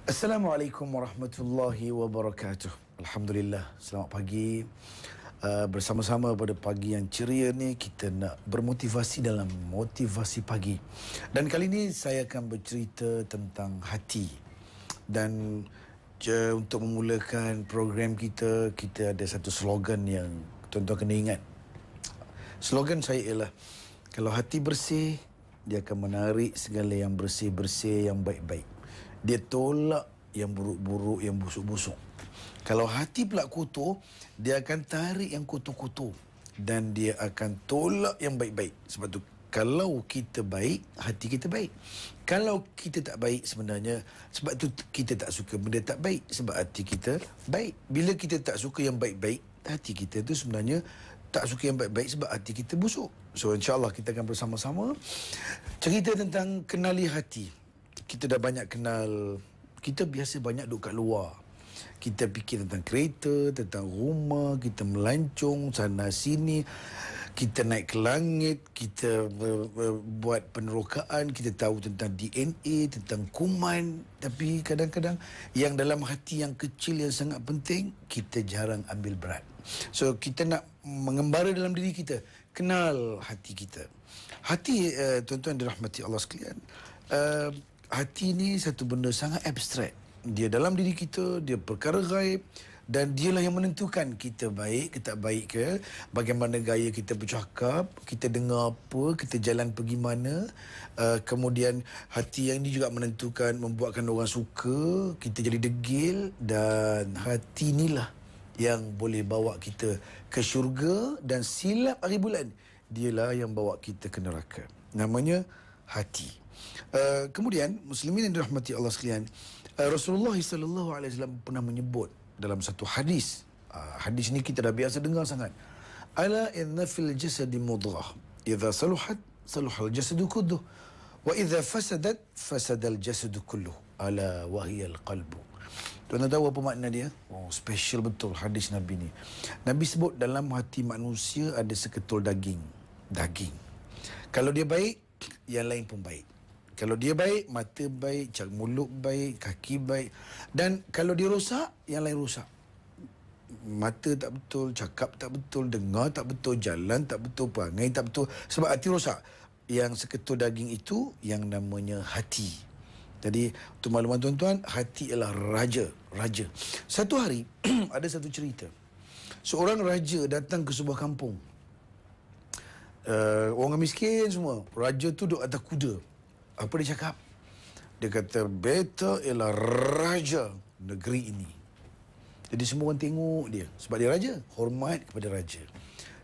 Assalamualaikum warahmatullahi wabarakatuh. Alhamdulillah, selamat pagi. Bersama-sama pada pagi yang ceria ni, kita nak bermotivasi dalam motivasi pagi. Dan kali ini saya akan bercerita tentang hati. Dan untuk memulakan program kita, kita ada satu slogan yang tuan-tuan kena ingat. Slogan saya ialah, kalau hati bersih, dia akan menarik segala yang bersih-bersih, yang baik-baik. Dia tolak yang buruk-buruk, yang busuk-busuk. Kalau hati pula kotor, dia akan tarik yang kotor-kotor. Dan dia akan tolak yang baik-baik. Sebab tu, kalau kita baik, hati kita baik. Kalau kita tak baik sebenarnya, sebab tu kita tak suka benda tak baik. Sebab hati kita baik. Bila kita tak suka yang baik-baik, hati kita tu sebenarnya tak suka yang baik-baik sebab hati kita busuk. So, insyaAllah kita akan bersama-sama cerita tentang kenali hati. Kita dah banyak kenal, kita biasa banyak duduk kat luar. Kita fikir tentang kereta, tentang rumah, kita melancong sana sini, kita naik ke langit, kita buat penerokaan, kita tahu tentang DNA, tentang kuman. Tapi kadang-kadang yang dalam hati yang kecil yang sangat penting, kita jarang ambil berat. So kita nak mengembara dalam diri kita, kenal hati kita. Hati, tuan-tuan dirahmati Allah sekalian, hati ni satu benda sangat abstrak. Dia dalam diri kita, dia perkara gaib, dan dialah yang menentukan kita baik ke tak baik ke, bagaimana gaya kita bercakap, kita dengar apa, kita jalan pergi mana. Kemudian hati yang ini juga menentukan, membuatkan orang suka, kita jadi degil. Dan hati inilah yang boleh bawa kita ke syurga, dan silap hari bulan, dialah yang bawa kita ke neraka. Namanya hati. Kemudian muslimin yang dirahmati Allah sekalian, Rasulullah SAW pernah menyebut dalam satu hadis. Hadis ni kita dah biasa dengar sangat. Ala inna fil jasadi mudghah, idza saluhat saluhal jasadu kulluh, wa idza fasadat fasadal jasadu kulluh, ala wa hiya al-qalbu. Tuan-tuan tahu apa makna dia? Oh, special betul hadis Nabi ni. Nabi sebut dalam hati manusia ada seketul daging. Kalau dia baik, yang lain pun baik. Kalau dia baik, mata baik, mulut baik, kaki baik. Dan kalau dia rosak, yang lain rosak. Mata tak betul, cakap tak betul, dengar tak betul, jalan tak betul, perangai tak betul. Sebab hati rosak. Yang seketul daging itu yang namanya hati. Jadi, untuk makluman tuan-tuan, hati ialah raja. Satu hari, ada satu cerita. Seorang raja datang ke sebuah kampung. Orang miskin semua. Raja tu duduk atas kuda. Apa dia cakap? Dia kata, beta ialah raja negeri ini. Jadi semua orang tengok dia. Sebab dia raja. Hormat kepada raja.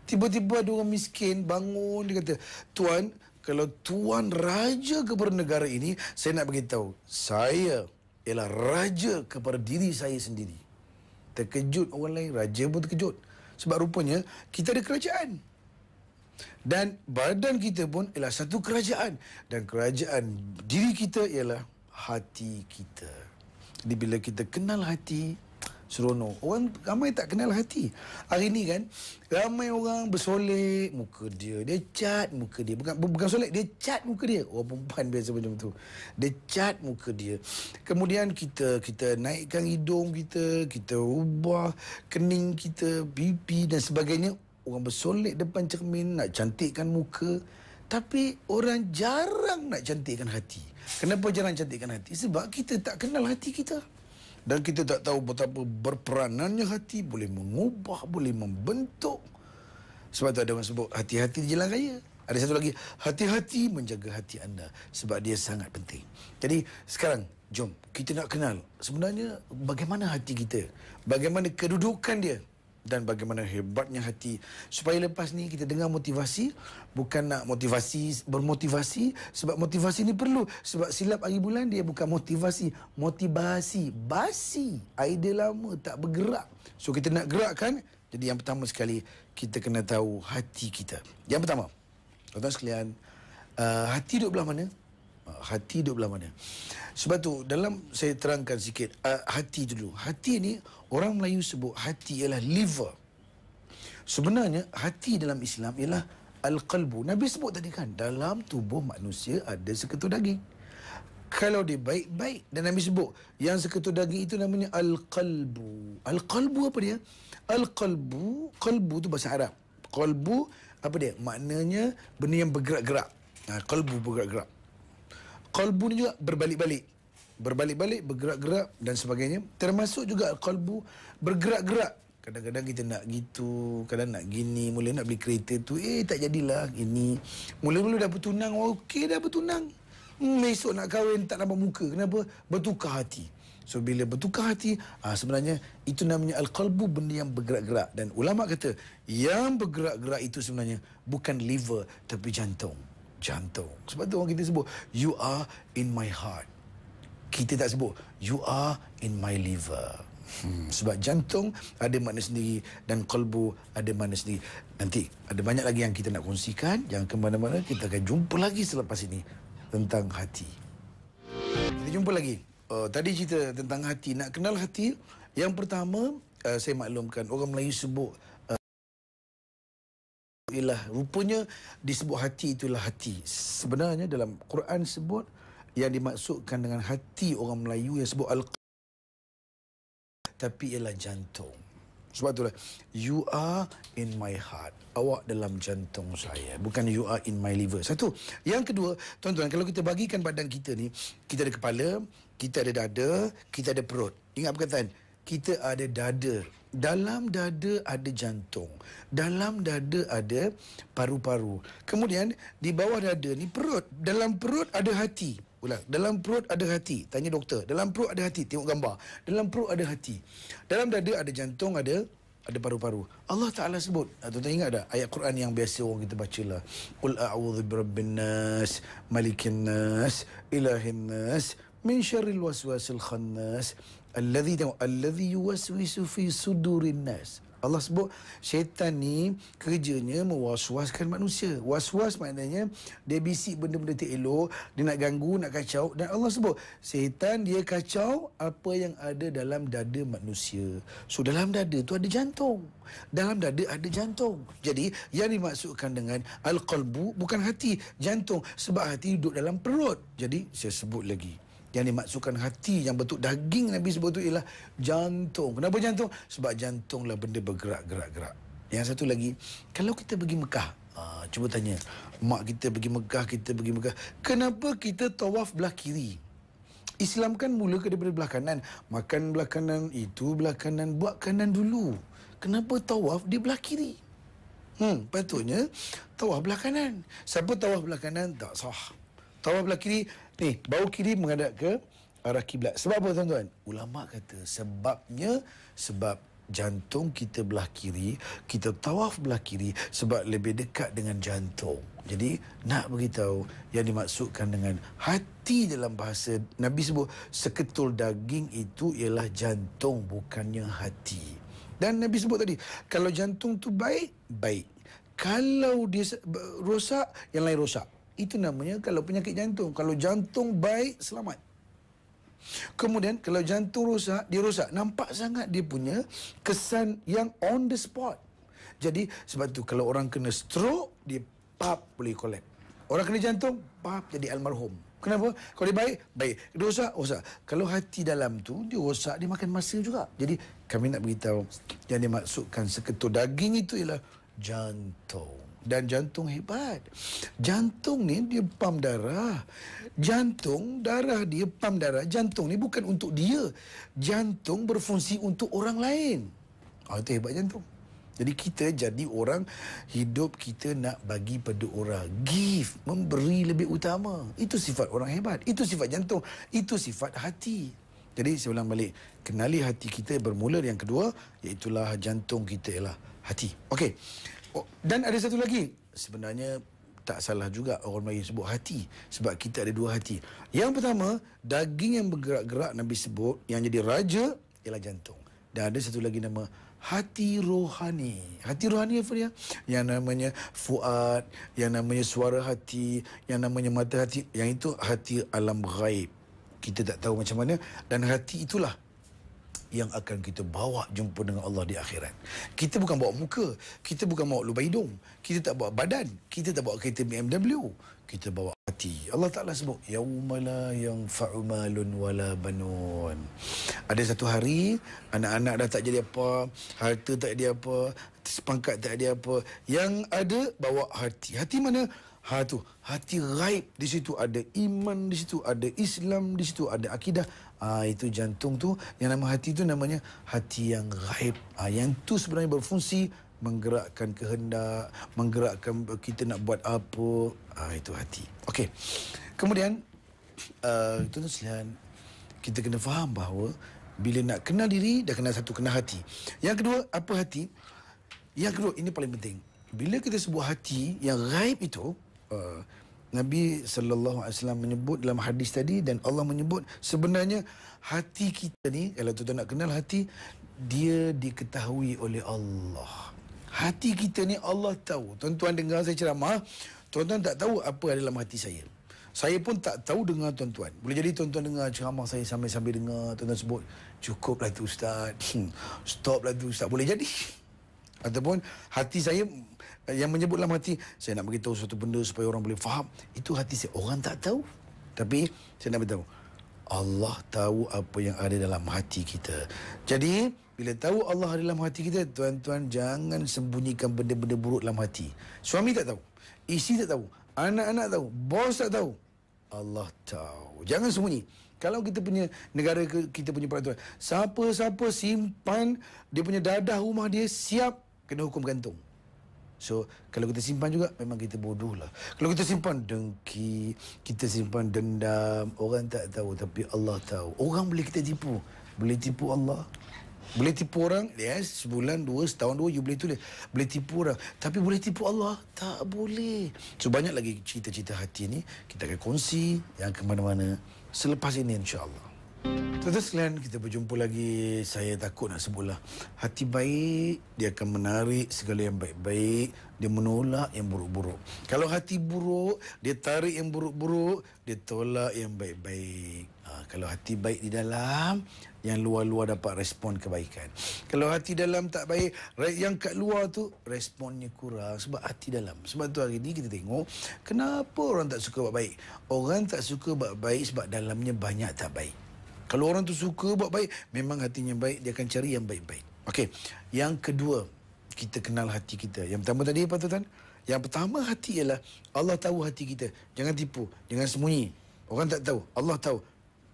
Tiba-tiba ada orang miskin bangun. Dia kata, tuan, kalau tuan raja kepada negara ini, saya nak beritahu, saya ialah raja kepada diri saya sendiri. Terkejut orang lain. Raja pun terkejut. Sebab rupanya kita ada kerajaan. Dan badan kita pun ialah satu kerajaan. Dan kerajaan diri kita ialah hati kita. Jadi bila kita kenal hati, seronok. Orang ramai tak kenal hati. Hari ni kan, ramai orang bersolek muka dia. Dia cat muka dia. Bukan solek, dia cat muka dia. Orang perempuan biasa macam tu. Dia cat muka dia. Kemudian kita naikkan hidung kita, kita ubah kening kita, pipi dan sebagainya. Orang bersolek depan cermin, nak cantikkan muka. Tapi orang jarang nak cantikkan hati. Kenapa jarang cantikkan hati? Sebab kita tak kenal hati kita. Dan kita tak tahu betapa berperanannya hati. Boleh mengubah, boleh membentuk. Sebab tu ada orang sebut, hati-hati di jalan raya. Ada satu lagi, hati-hati menjaga hati anda. Sebab dia sangat penting. Jadi sekarang, jom kita nak kenal sebenarnya bagaimana hati kita. Bagaimana kedudukan dia. Dan bagaimana hebatnya hati. Supaya lepas ni kita dengar motivasi, bukan nak bermotivasi. Sebab motivasi ni perlu. Sebab silap hari bulan dia bukan motivasi. Basi. Idea lama tak bergerak. So kita nak gerakkan. Jadi yang pertama sekali, kita kena tahu hati kita. Yang pertama, tuan-tuan sekalian, hati duduk belah mana? Hati duduk belah mana? Sebab tu dalam saya terangkan sikit hati dulu. Hati ni orang Melayu sebut hati ialah liver. Sebenarnya hati dalam Islam ialah al-qalbu. Nabi sebut tadi kan, dalam tubuh manusia ada seketul daging. Kalau dia baik, baik. Dan Nabi sebut, yang seketul daging itu namanya al-qalbu. Al-qalbu apa dia? Al-qalbu, qalbu tu bahasa Arab. Qalbu, apa dia? Maknanya benda yang bergerak-gerak. Qalbu bergerak-gerak. Qalbu ni juga berbalik-balik. Berbalik-balik, bergerak-gerak dan sebagainya. Termasuk juga qalbu bergerak-gerak. Kadang-kadang kita nak gitu, kadang nak gini, mula nak beli kereta tu, tak jadilah gini. Mula-mula dah bertunang, okey dah bertunang. Esok nak kahwin tak nampak muka. Kenapa? Bertukar hati. So bila bertukar hati, sebenarnya itu namanya al-qalbu, benda yang bergerak-gerak. Dan ulama kata, yang bergerak-gerak itu sebenarnya bukan liver tapi jantung. Jantung. Sebab tu orang kita sebut, you are in my heart. Kita tak sebut, you are in my liver. Sebab jantung ada makna sendiri dan qalbu ada makna sendiri. Nanti ada banyak lagi yang kita nak kongsikan. Jangan ke mana-mana. Kita akan jumpa lagi selepas ini tentang hati. Kita jumpa lagi. Tadi cerita tentang hati. Nak kenal hati, yang pertama saya maklumkan orang Melayu sebut ialah rupanya disebut hati itulah hati. Sebenarnya dalam Quran sebut yang dimaksudkan dengan hati orang Melayu yang sebut tapi ialah jantung. Sebab itulah, you are in my heart. Awak dalam jantung saya. Bukan you are in my liver. Satu. Yang kedua, tuan-tuan, kalau kita bagikan badan kita ni, kita ada kepala, kita ada dada, kita ada perut. Ingat perkataan, kita ada dada. Dalam dada ada jantung. Dalam dada ada paru-paru. Kemudian, di bawah dada ni perut. Dalam perut ada hati. Ulang. Dalam perut ada hati. Tanya doktor. Dalam perut ada hati. Tengok gambar. Dalam perut ada hati. Dalam dada ada jantung, ada paru-paru. Allah Ta'ala sebut. Tuan-tuan ingat tak? Ayat Quran yang biasa orang kita baca lah. Qul a'udhu birabbin nas, malikin nas, ilahin nas, min syarril waswasil khannas, alladhi yuwaswisu fi sudurin nas. Allah sebut syaitan ni kerjanya mewaswaskan manusia. Waswas maknanya dia bisik benda-benda tak elok, dia nak ganggu, nak kacau. Dan Allah sebut syaitan dia kacau apa yang ada dalam dada manusia. So dalam dada tu ada jantung. Dalam dada ada jantung. Jadi yang dimaksudkan dengan al-qalbu bukan hati, jantung. Sebab hati duduk dalam perut. Jadi saya sebut lagi, yang dimaksudkan hati yang bentuk daging Nabi sebut itu ialah jantung. Kenapa jantung? Sebab jantunglah benda bergerak-gerak-gerak. Yang satu lagi, kalau kita pergi Mekah, cuba tanya, mak kita pergi Mekah, kita pergi Mekah, kenapa kita tawaf belah kiri? Islam kan mula ke daripada belah kanan. Makan belah kanan, itu belah kanan, buat kanan dulu. Kenapa tawaf di belah kiri? Patutnya tawaf belah kanan. Siapa tawaf belah kanan? Tak sah. Tawaf belah kiri, ni, bau kiri menghadap ke arah kiblat. Sebab apa tuan-tuan? Ulama kata sebab jantung kita belah kiri, kita tawaf belah kiri sebab lebih dekat dengan jantung. Jadi nak beritahu yang dimaksudkan dengan hati dalam bahasa Nabi sebut seketul daging itu ialah jantung, bukannya hati. Dan Nabi sebut tadi, kalau jantung tu baik, baik. Kalau dia rosak, yang lain rosak. Itu namanya kalau penyakit jantung. Kalau jantung baik, selamat. Kemudian kalau jantung rosak, dia rosak. Nampak sangat dia punya kesan yang on the spot. Jadi sebab tu kalau orang kena stroke, dia pap boleh collect. Orang kena jantung, pap jadi almarhum. Kenapa? Kalau dia baik, baik. Dia rosak, rosak. Kalau hati dalam tu, dia rosak, dia makan masa juga. Jadi kami nak beritahu yang dimaksudkan seketul daging itu ialah jantung. Dan jantung hebat. Jantung ni dia pam darah. Jantung, darah dia pam darah. Jantung ni bukan untuk dia. Jantung berfungsi untuk orang lain. Itu hebat jantung. Jadi kita jadi orang, hidup kita nak bagi pada orang. Give, memberi lebih utama. Itu sifat orang hebat. Itu sifat jantung. Itu sifat hati. Jadi saya ulang balik. Kenali hati kita bermula yang kedua, iaitulah jantung kita ialah hati. Okey. Dan ada satu lagi, sebenarnya tak salah juga orang Melayu sebut hati, sebab kita ada dua hati. Yang pertama, daging yang bergerak-gerak Nabi sebut yang jadi raja ialah jantung. Dan ada satu lagi nama hati rohani. Hati rohani apa dia? Yang namanya fuad, yang namanya suara hati, yang namanya mata hati, yang itu hati alam ghaib. Kita tak tahu macam mana, dan hati itulah yang akan kita bawa jumpa dengan Allah di akhirat. Kita bukan bawa muka, kita bukan bawa lubang hidung, kita tak bawa badan, kita tak bawa kereta BMW, kita bawa hati. Allah Ta'ala sebut, yauma la yanfa'u malun wala banun. Ada satu hari, anak-anak dah tak jadi apa, harta tak jadi apa, sepangkat tak ada apa. Yang ada, bawa hati. Hati mana? Hati ghaib. Di situ ada iman, di situ ada Islam, di situ ada akidah. Itu jantung tu, yang nama hati tu namanya hati yang ghaib. Yang tu sebenarnya berfungsi menggerakkan kehendak, menggerakkan kita nak buat apa. Itu hati. Okey. Kemudian, tuan-tuan sekalian, kita kena faham bahawa bila nak kenal diri, dah kenal satu, kenal hati. Yang kedua, apa hati? Yang kedua, ini paling penting. Bila kita sebut hati yang ghaib itu, Nabi SAW menyebut dalam hadis tadi, dan Allah menyebut sebenarnya hati kita ni, kalau tuan-tuan nak kenal hati, dia diketahui oleh Allah. Hati kita ni Allah tahu. Tuan-tuan dengar saya ceramah, tuan-tuan tak tahu apa ada dalam hati saya. Saya pun tak tahu dengar tuan-tuan. Boleh jadi tuan-tuan dengar ceramah saya sambil-sambil dengar, tuan-tuan sebut, cukuplah tu Ustaz, stoplah tu Ustaz. Boleh jadi. Ataupun hati saya yang menyebut dalam hati, saya nak beritahu suatu benda supaya orang boleh faham. Itu hati saya. Orang tak tahu. Tapi saya nak beritahu, Allah tahu apa yang ada dalam hati kita. Jadi, bila tahu Allah ada dalam hati kita, tuan-tuan jangan sembunyikan benda-benda buruk dalam hati. Suami tak tahu, isteri tak tahu, anak-anak tahu, bos tak tahu, Allah tahu. Jangan sembunyi. Kalau kita punya negara, kita punya peraturan, siapa-siapa simpan dia punya dadah rumah dia, siap kena hukum gantung. So, kalau kita simpan juga, memang kita bodoh lah. Kalau kita simpan dengki, kita simpan dendam, orang tak tahu, tapi Allah tahu. Orang boleh kita tipu. Boleh tipu Allah. Boleh tipu orang, yes, sebulan, dua, setahun, dua, you boleh tulis. Boleh tipu orang. Tapi boleh tipu Allah? Tak boleh. So, banyak lagi cerita-cerita hati ni, kita akan kongsi yang ke mana-mana selepas ini, insya-Allah. Tuan-tuan sekalian, kita berjumpa lagi. Saya takut nak sebutlah. Hati baik, dia akan menarik segala yang baik-baik. Dia menolak yang buruk-buruk. Kalau hati buruk, dia tarik yang buruk-buruk. Dia tolak yang baik-baik. Kalau hati baik di dalam, yang luar-luar dapat respon kebaikan. Kalau hati dalam tak baik, yang kat luar tu responnya kurang. Sebab hati dalam. Sebab tu hari ni kita tengok, kenapa orang tak suka buat baik? Orang tak suka buat baik sebab dalamnya banyak tak baik. Kalau orang tu suka buat baik, memang hatinya baik, dia akan cari yang baik-baik. Okey. Yang kedua, kita kenal hati kita. Yang pertama tadi apa tuan-tuan? Yang pertama hati ialah Allah tahu hati kita. Jangan tipu, jangan sembunyi. Orang tak tahu, Allah tahu.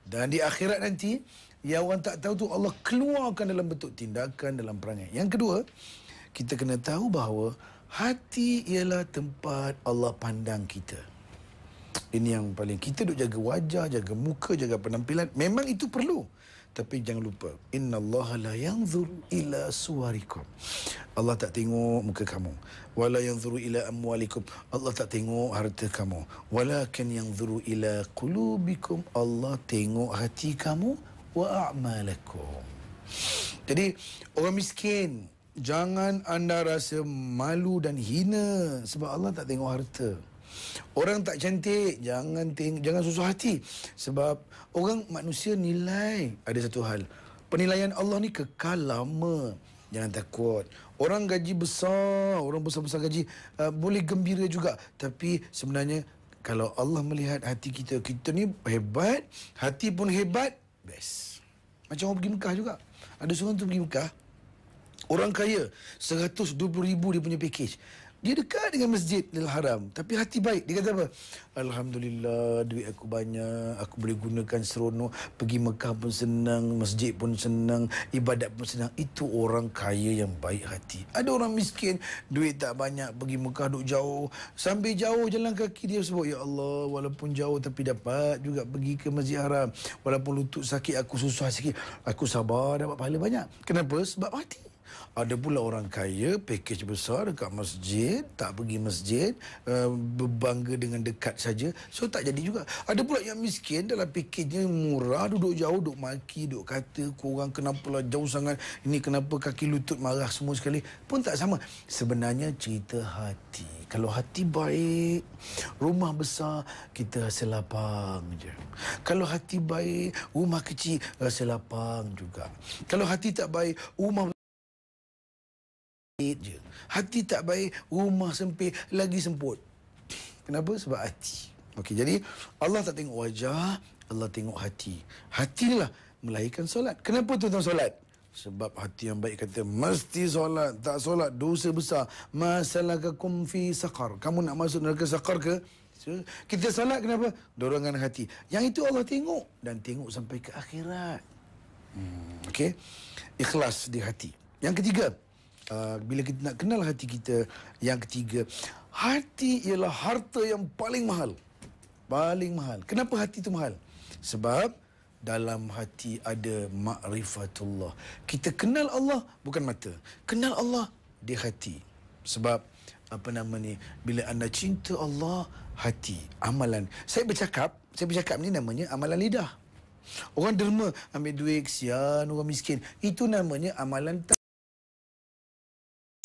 Dan di akhirat nanti, yang orang tak tahu tu Allah keluarkan dalam bentuk tindakan, dalam perangai. Yang kedua, kita kena tahu bahawa hati ialah tempat Allah pandang kita. Ini yang paling, kita duk jaga wajah, jaga muka, jaga penampilan. Memang itu perlu. Tapi jangan lupa, innallaha la yanzuru ila suwarikum. Allah tak tengok muka kamu. Wala yanzuru ila amwalikum. Allah tak tengok harta kamu. Walakin yanzuru ila qulubikum. Allah tengok hati kamu wa a'malakum. Jadi, orang miskin, jangan anda rasa malu dan hina sebab Allah tak tengok harta. Orang tak cantik, jangan susah hati. Sebab orang manusia nilai ada satu hal. Penilaian Allah ni kekal lama. Jangan takut. Orang gaji besar, orang besar-besar gaji, boleh gembira juga. Tapi sebenarnya kalau Allah melihat hati kita, kita ni hebat, hati pun hebat, best. Macam orang pergi Mekah juga. Ada seorang tu pergi Mekah, orang kaya, 120,000 dia punya package. Dia dekat dengan Masjidil Haram, tapi hati baik. Dia kata apa? Alhamdulillah, duit aku banyak, aku boleh gunakan seronok. Pergi Mekah pun senang, masjid pun senang, ibadat pun senang. Itu orang kaya yang baik hati. Ada orang miskin, duit tak banyak, pergi Mekah duk jauh. Sambil jauh jalan kaki, dia sebut, ya Allah, walaupun jauh tapi dapat juga pergi ke Masjid Haram. Walaupun lutut sakit, aku susah sikit, aku sabar, dapat pahala banyak. Kenapa? Sebab hati. Ada pula orang kaya, pakej besar dekat masjid, tak pergi masjid, berbangga dengan dekat saja, so tak jadi juga. Ada pula yang miskin, dalam pakejnya murah, duduk jauh, duduk maki, duduk kata, korang kenapalah jauh sangat, ini kenapa kaki lutut marah semua sekali, pun tak sama. Sebenarnya cerita hati. Kalau hati baik, rumah besar, kita rasa lapang je. Kalau hati baik, rumah kecil, rasa lapang juga. Kalau hati tak baik, rumah je. Hati tak baik, rumah sempit, lagi semput. Kenapa? Sebab hati. Okey, jadi Allah tak tengok wajah, Allah tengok hati. Hati lah melahirkan solat. Kenapa tuan-tuan solat? Sebab hati yang baik kata, mesti solat. Tak solat, dosa besar. Masalakakum fi saqar. Kamu nak masuk neraka saqar ke? Kita solat kenapa? Dorongan hati. Yang itu Allah tengok. Dan tengok sampai ke akhirat. Okey. Ikhlas di hati. Yang ketiga, bila kita nak kenal hati kita, yang ketiga, hati ialah harta yang paling mahal. Paling mahal. Kenapa hati itu mahal? Sebab dalam hati ada ma'rifatullah. Kita kenal Allah bukan mata. Kenal Allah di hati. Sebab apa nama ni, bila anda cinta Allah, hati, amalan. Saya bercakap ni namanya amalan lidah. Orang derma ambil duit, kesian orang miskin. Itu namanya amalan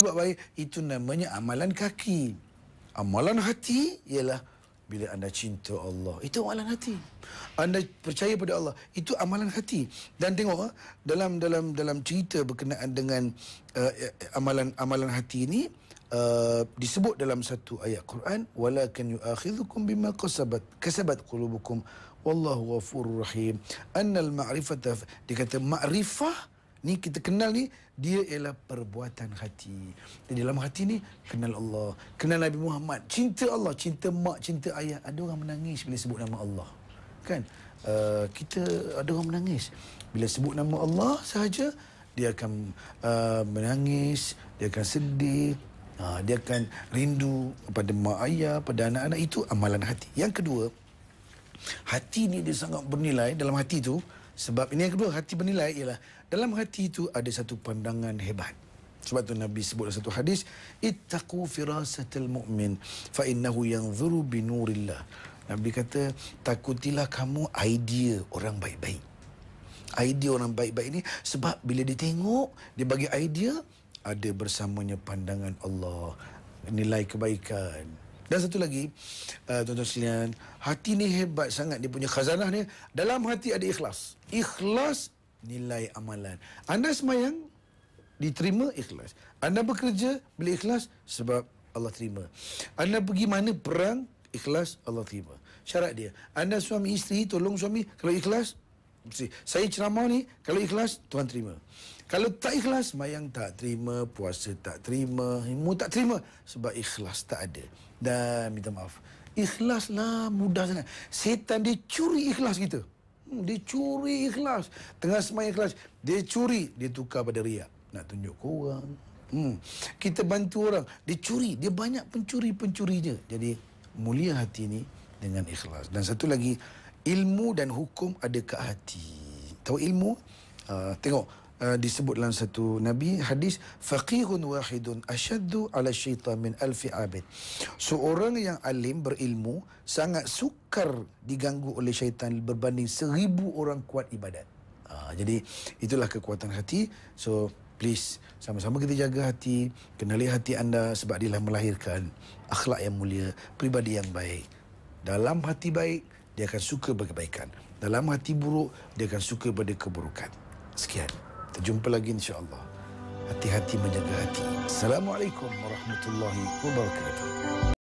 buat baik. Itu namanya amalan kaki. Amalan hati ialah bila anda cinta Allah, itu amalan hati. Anda percaya pada Allah, itu amalan hati. Dan tengok dalam cerita berkenaan dengan amalan hati ini, disebut dalam satu ayat Quran, walakin yu'akhidhukum bima kasabat qulubukum wallahu ghafurur rahim. Annal ma'rifata, dia kata ma'rifah ni, kita kenal ni, dia ialah perbuatan hati. Di dalam hati ni kenal Allah, kenal Nabi Muhammad, cinta Allah, cinta mak, cinta ayah. Ada orang menangis bila sebut nama Allah, kan? Kita ada orang menangis bila sebut nama Allah sahaja. Dia akan menangis, dia akan sedih, dia akan rindu pada mak ayah, pada anak-anak. Itu amalan hati. Yang kedua, hati ni dia sangat bernilai dalam hati tu. Sebab ini yang kedua, hati bernilai ialah dalam hati itu ada satu pandangan hebat. Sebab tu Nabi sebut dalam satu hadis, ittaqu firasatal mu'min fa innahu yanzuru bi nurillah. Nabi kata, takutilah kamu idea orang baik-baik. Idea orang baik-baik ini, sebab bila dia tengok, dia bagi idea, ada bersamanya pandangan Allah, nilai kebaikan. Dan satu lagi, tuan-tuan sekalian, hati ni hebat sangat, dia punya khazanah ni. Dalam hati ada ikhlas. Ikhlas nilai amalan. Anda semayang, diterima, ikhlas. Anda bekerja, bila ikhlas, sebab Allah terima. Anda pergi mana, perang, ikhlas, Allah terima. Syarat dia, anda suami isteri, tolong suami, kalau ikhlas, saya ceramah ni, kalau ikhlas, Tuhan terima. Kalau tak ikhlas, mayang tak terima, puasa tak terima, ilmu tak terima. Sebab ikhlas tak ada. Dan minta maaf, ikhlaslah mudah sangat. Setan dia curi ikhlas kita. Dia curi ikhlas. Tengah semayang ikhlas, dia curi, dia tukar pada riak. Nak tunjuk ke orang. Kita bantu orang, dia curi. Dia banyak pencuri-pencurinya. Jadi mulia hati ni dengan ikhlas. Dan satu lagi, ilmu dan hukum ada kat hati. Tahu ilmu? Tengok, disebut dalam satu Nabi hadis, faqihun wahidun asyaddu ala syaitan min alfi abid. Seorang yang alim berilmu sangat sukar diganggu oleh syaitan berbanding 1000 orang kuat ibadat. Jadi itulah kekuatan hati. So please, sama-sama kita jaga hati, kenali hati anda, sebab dia melahirkan akhlak yang mulia, pribadi yang baik. Dalam hati baik, dia akan suka berkebaikan. Dalam hati buruk, dia akan suka pada keburukan. Sekian. Kita jumpa lagi insya-Allah. Hati-hati menjaga hati. Assalamualaikum warahmatullahi wabarakatuh.